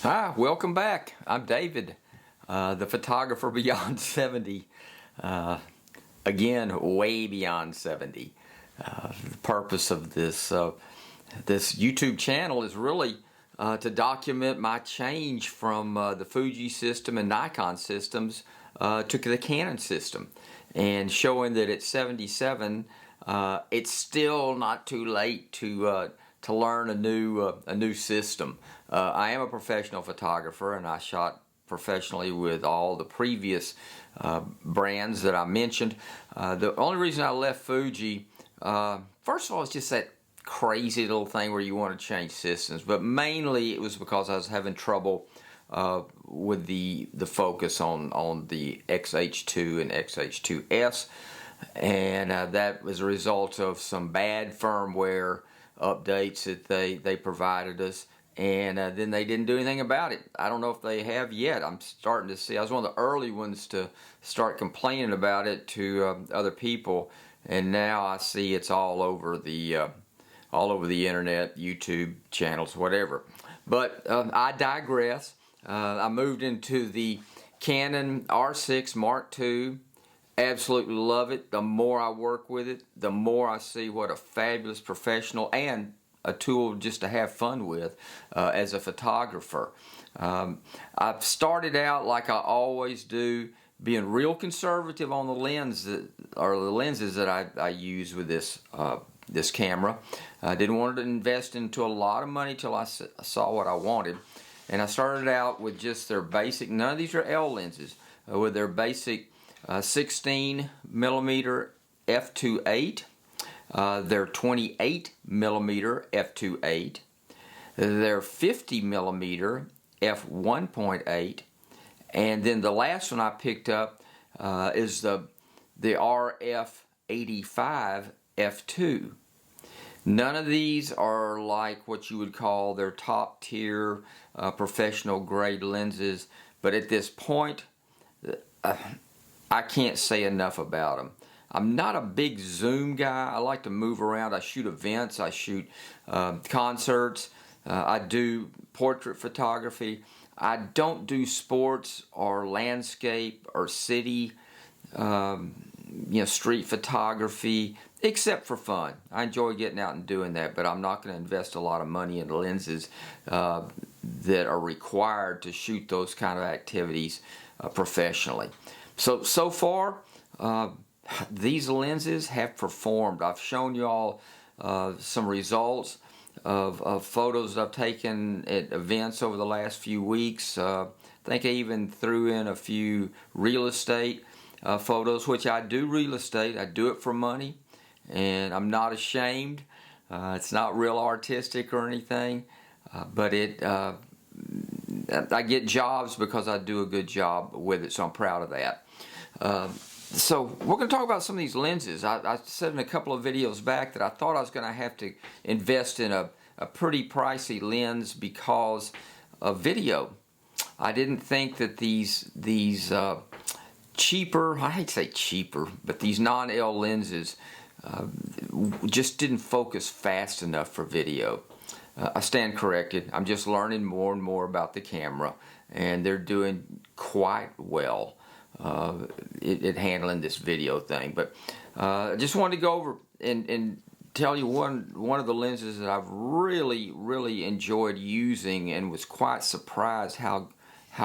Hi, welcome back. I'm David, the photographer beyond 70. Again, way beyond 70. The purpose of this YouTube channel is really to document my change from the Fuji system and Nikon systems to the Canon system, and showing that at 77, it's still not too late to learn a new system. I am a professional photographer, and I shot professionally with all the previous brands that I mentioned. The only reason I left Fuji, first of all, it's just that crazy little thing where you want to change systems, but mainly it was because I was having trouble with the focus on the XH2 and XH2S, and that was a result of some bad firmware updates that they provided us, and then they didn't do anything about it. I don't know if they have yet. I'm starting to see, I was one of the early ones to start complaining about it to other people, and now I see it's all over the internet, YouTube channels, whatever. But I digress. I moved into the Canon R6 Mark II. Absolutely love it. The more I work with it, the more I see what a fabulous professional and a tool just to have fun with as a photographer. I've started out like I always do, being real conservative on the lenses that I use with this camera. I didn't want to invest into a lot of money till I saw what I wanted, and I started out with just their basic, none of these are L lenses, with their basic 16 millimeter f2.8, their 28 millimeter f2.8, their 50 millimeter f1.8, and then the last one I picked up is the RF 85 f2. None of these are like what you would call their top tier professional grade lenses, but at this point I can't say enough about them. I'm not a big zoom guy. I like to move around. I shoot events, I shoot concerts, I do portrait photography. I don't do sports or landscape or city, street photography, except for fun. I enjoy getting out and doing that, but I'm not going to invest a lot of money in lenses that are required to shoot those kind of activities professionally. So far, these lenses have performed. I've shown you all some results of photos that I've taken at events over the last few weeks. I think I even threw in a few real estate photos, which I do real estate. I do it for money, and I'm not ashamed. It's not real artistic or anything, but I get jobs because I do a good job with it, so I'm proud of that. So we're going to talk about some of these lenses. I said in a couple of videos back that I thought I was going to have to invest in a pretty pricey lens because of video. I didn't think that these cheaper, I hate to say cheaper, but these non-L lenses just didn't focus fast enough for video. I stand corrected. I'm just learning more and more about the camera, and they're doing quite well at handling this video thing. But I just wanted to go over and tell you one of the lenses that I've really enjoyed using, and was quite surprised how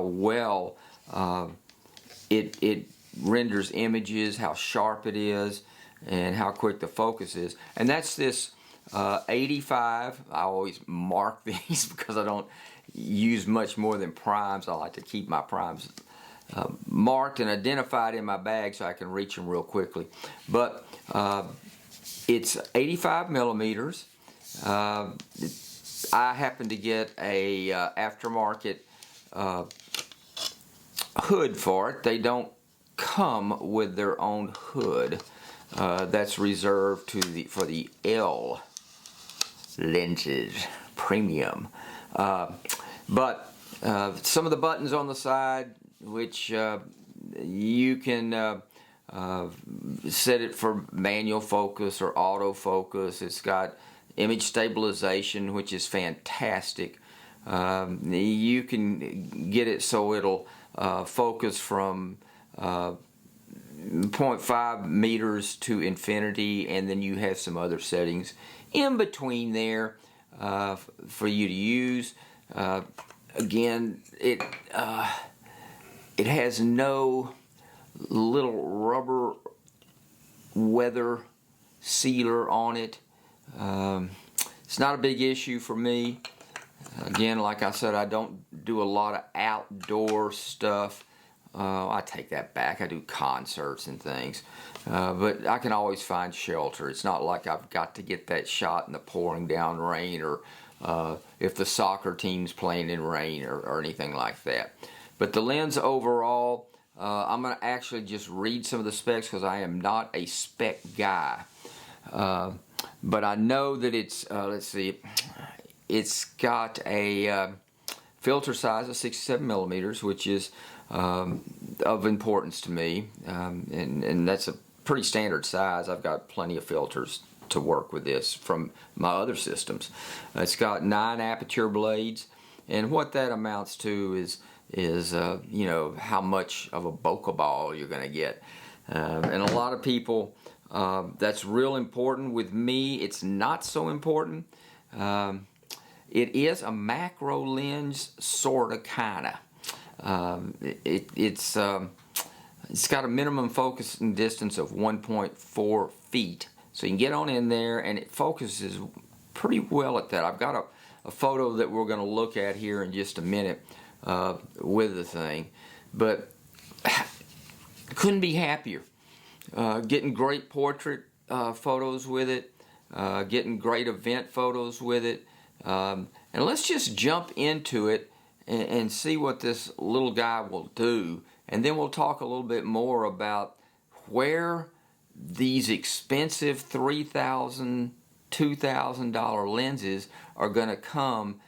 well it renders images, how sharp it is, and how quick the focus is. And that's this 85. I always mark these because I don't use much more than primes. I like to keep my primes marked and identified in my bag so I can reach them real quickly. But it's 85 millimeters. I happen to get a aftermarket hood for it. They don't come with their own hood. That's reserved for the L lenses, premium. But some of the buttons on the side, which you can set it for manual focus or autofocus. It's got image stabilization, which is fantastic. You can get it so it'll focus from 0.5 meters to infinity, and then you have some other settings in between there for you to use. Again, it has no little rubber weather sealer on it. It's not a big issue for me. Again, like I said, I don't do a lot of outdoor stuff. I take that back. I do concerts and things. But I can always find shelter. It's not like I've got to get that shot in the pouring down rain, or if the soccer team's playing in rain, or anything like that. But the lens overall, I'm going to actually just read some of the specs because I am not a spec guy. But I know that it's, let's see, it's got a filter size of 67 millimeters, which is of importance to me, and that's a pretty standard size. I've got plenty of filters to work with this from my other systems. It's got 9 aperture blades, and what that amounts to is you know, how much of a bokeh ball you're going to get. And a lot of people, that's real important. With me, it's not so important. It is a macro lens, sorta, kinda. It's got a minimum focusing distance of 1.4 feet, so you can get on in there, and it focuses pretty well at that. I've got a photo that we're going to look at here in just a minute with the thing, but couldn't be happier. Getting great portrait photos with it, getting great event photos with it, and let's just jump into it and see what this little guy will do, and then we'll talk a little bit more about where these expensive $3,000, $2,000 lenses are going to come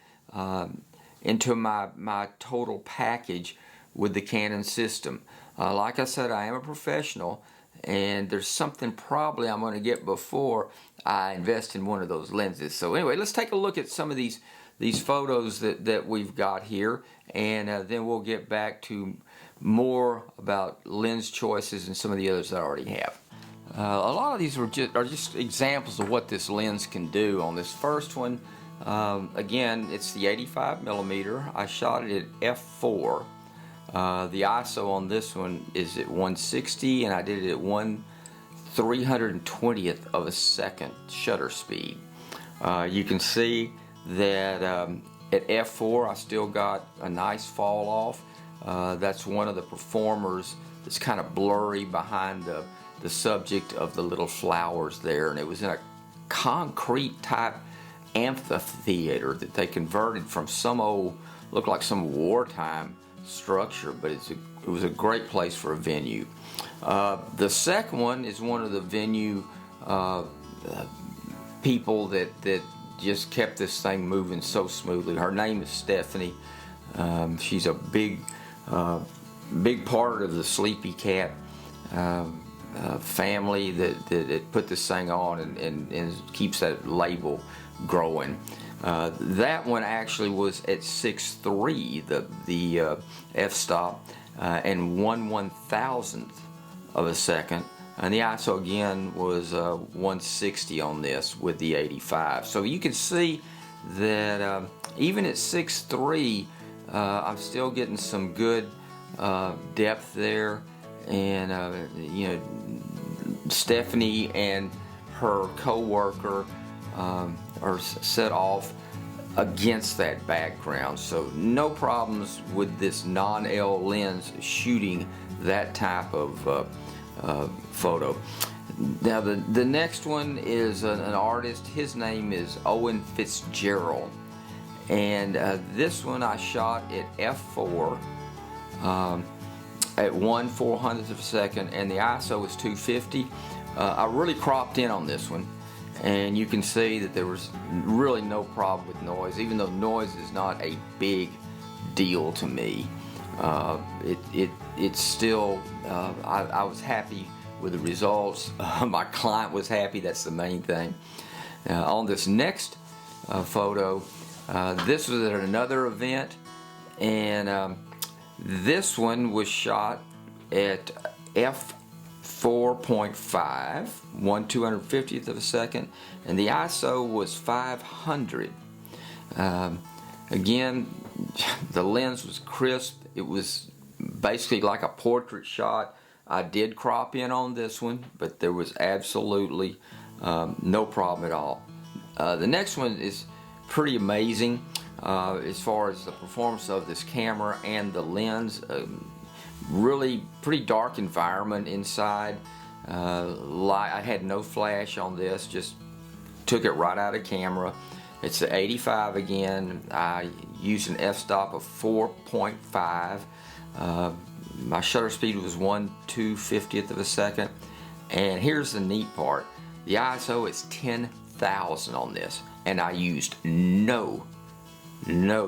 into my total package with the Canon system. Like I said, I am a professional, and there's something probably I'm going to get before I invest in one of those lenses. So anyway, let's take a look at some of these photos that we've got here, and then we'll get back to more about lens choices and some of the others that I already have. A lot of these are just examples of what this lens can do. On this first one, again, it's the 85 millimeter. I shot it at f4. The ISO on this one is at 160, and I did it at 1/320th of a second shutter speed. You can see that at f4 I still got a nice fall off. That's one of the performers that's kind of blurry behind the subject of the little flowers there, and it was in a concrete type amphitheater that they converted from some old, looked like some wartime structure, but it was a great place for a venue. The second one is one of the venue people that just kept this thing moving so smoothly. Her name is Stephanie. She's a big part of the Sleepy Cat family that put this thing on and keeps that label growing. That one actually was at 6.3, the f-stop, and 1/1000th of a second, and the ISO again was 160 on this with the 85. So you can see that even at 6.3, I'm still getting some good depth there, and you know, Stephanie and her co-worker are set off against that background, so no problems with this non-L lens shooting that type of photo. Now the next one is an artist. His name is Owen Fitzgerald, and this one I shot at f4 at 1/400th of a second, and the ISO was 250. I really cropped in on this one, and you can see that there was really no problem with noise, even though noise is not a big deal to me. It's still, I was happy with the results. My client was happy. That's the main thing. On this next photo, This was at another event, and this one was shot at f4.5, 1/250th of a second, and the ISO was 500. Again, the lens was crisp. It was basically like a portrait shot. I did crop in on this one, but there was absolutely no problem at all. The next one is pretty amazing as far as the performance of this camera and the lens. Really pretty dark environment inside. I had no flash on this, just took it right out of camera. It's the 85 again. I used an f-stop of 4.5. My shutter speed was 1/250th of a second. And here's the neat part. The ISO is 10,000 on this, and I used no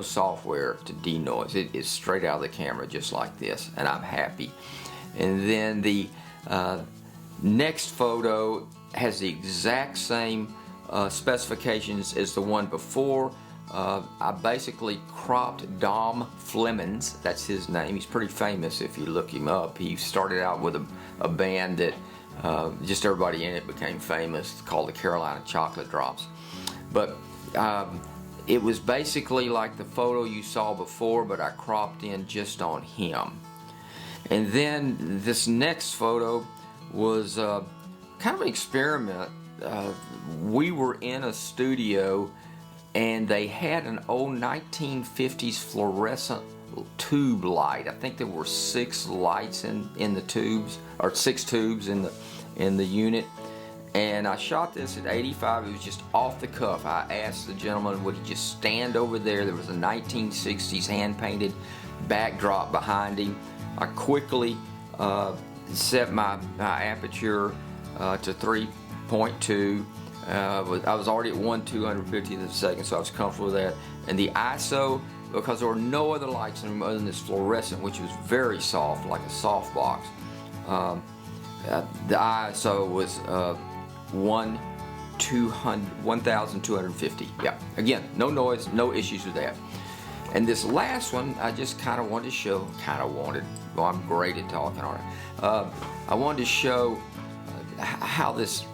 software to denoise. It is straight out of the camera just like this, and I'm happy. And then the next photo has the exact same specifications as the one before. I basically cropped Dom Flemons, that's his name. He's pretty famous if you look him up. He started out with a band that just everybody in it became famous, called the Carolina Chocolate Drops. But it was basically like the photo you saw before, but I cropped in just on him. And then this next photo was kind of an experiment. We were in a studio, and they had an old 1950s fluorescent tube light. I think there were 6 lights in the tubes, or 6 tubes in the unit. And I shot this at 85. It was just off the cuff. I asked the gentleman, would he just stand over there? There was a 1960s hand-painted backdrop behind him. I quickly set my aperture to 3.2. I was already at 1/250th of a second, so I was comfortable with that. And the ISO, because there were no other lights in the room other than this fluorescent, which was very soft, like a soft box, the ISO was 1,250. Yeah, again, no noise, no issues with that. And this last one, I just kind of wanted to show, well, I'm great at talking, all right. I wanted to show how this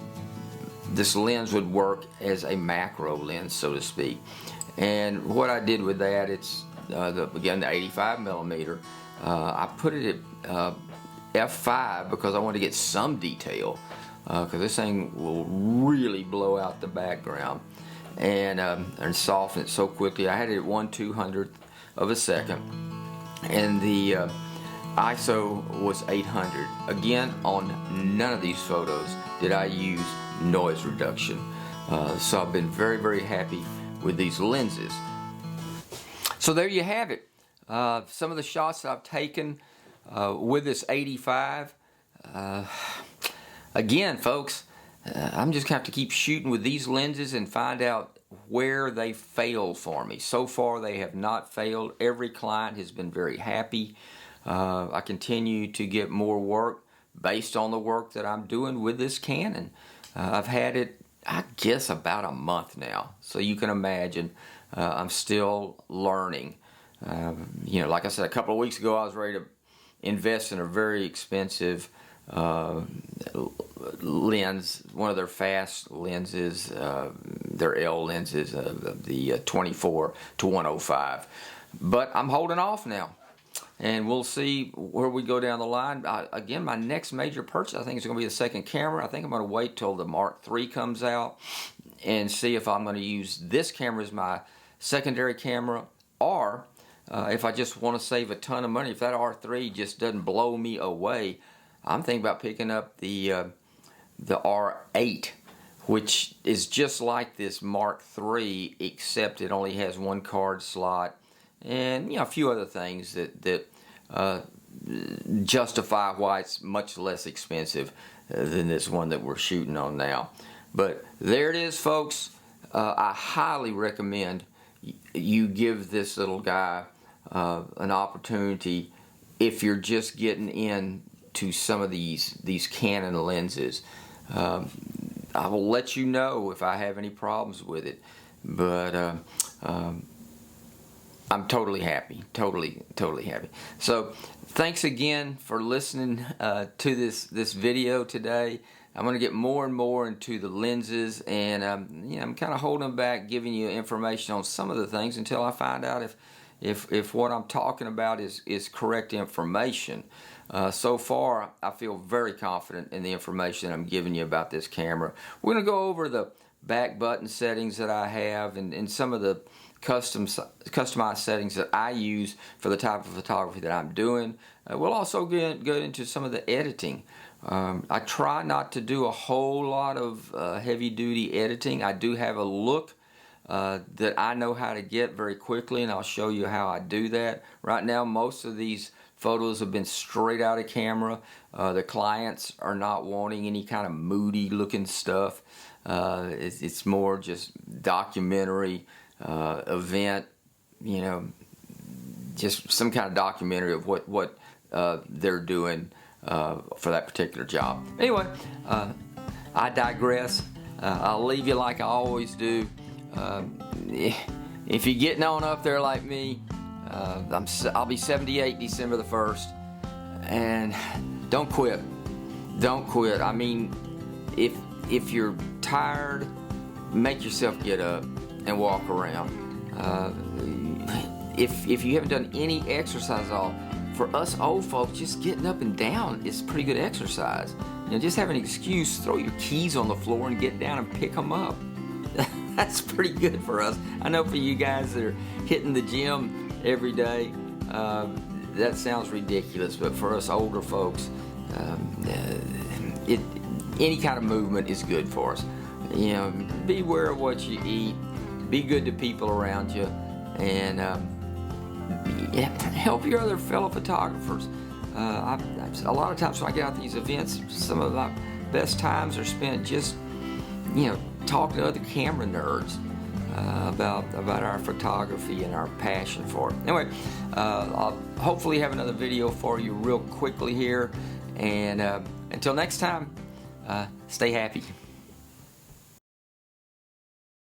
lens would work as a macro lens, so to speak. And what I did with that, it's again the 85 millimeter. I put it at f5 because I want to get some detail, because this thing will really blow out the background and soften it so quickly. I had it at 1/200th of a second, and the ISO was 800. Again, on none of these photos did I use noise reduction. So I've been very, very happy with these lenses. So there you have it. Some of the shots that I've taken with this 85. Again, folks, I'm just going to have to keep shooting with these lenses and find out where they failed for me. So far, they have not failed. Every client has been very happy. I continue to get more work based on the work that I'm doing with this Canon. I've had it, I guess, about a month now. So you can imagine I'm still learning. You know, like I said, a couple of weeks ago, I was ready to invest in a very expensive lens, one of their fast lenses, their L lenses, the 24-105. But I'm holding off now, and we'll see where we go down the line. Again, my next major purchase, I think, is going to be the second camera. I think I'm going to wait till the Mark III comes out and see if I'm going to use this camera as my secondary camera, or if I just want to save a ton of money, if that R3 just doesn't blow me away, I'm thinking about picking up the R8, which is just like this Mark III, except it only has one card slot and, you know, a few other things that justify why it's much less expensive than this one that we're shooting on now. But there it is, folks. I highly recommend you give this little guy an opportunity if you're just getting into some of these Canon lenses. I will let you know if I have any problems with it, but I'm totally happy, totally happy. So thanks again for listening to this video today. I'm going to get more and more into the lenses, and I'm kind of holding back giving you information on some of the things until I find out if what I'm talking about is correct information. So far, I feel very confident in the information I'm giving you about this camera. We're going to go over the back button settings that I have and some of the customized settings that I use for the type of photography that I'm doing. We'll also go into some of the editing. I try not to do a whole lot of heavy-duty editing. I do have a look that I know how to get very quickly, and I'll show you how I do that. Right now, most of these photos have been straight out of camera. The clients are not wanting any kind of moody looking stuff. It's more just documentary, event, just some kind of documentary of what they're doing for that particular job. Anyway, I digress. I'll leave you like I always do. If you're getting on up there like me, I'll be 78 December the 1st, and don't quit. Don't quit. I mean, if you're tired, make yourself get up and walk around. If you haven't done any exercise at all, for us old folks, just getting up and down is pretty good exercise. Just have an excuse, throw your keys on the floor and get down and pick them up. That's pretty good for us. I know for you guys that are hitting the gym every day, that sounds ridiculous, but for us older folks, any kind of movement is good for us. Be aware of what you eat, be good to people around you, and help your other fellow photographers. A lot of times when I get out to these events, some of my best times are spent just talking to other camera nerds about our photography and our passion for it. Anyway, I'll hopefully have another video for you real quickly here, and until next time, stay happy.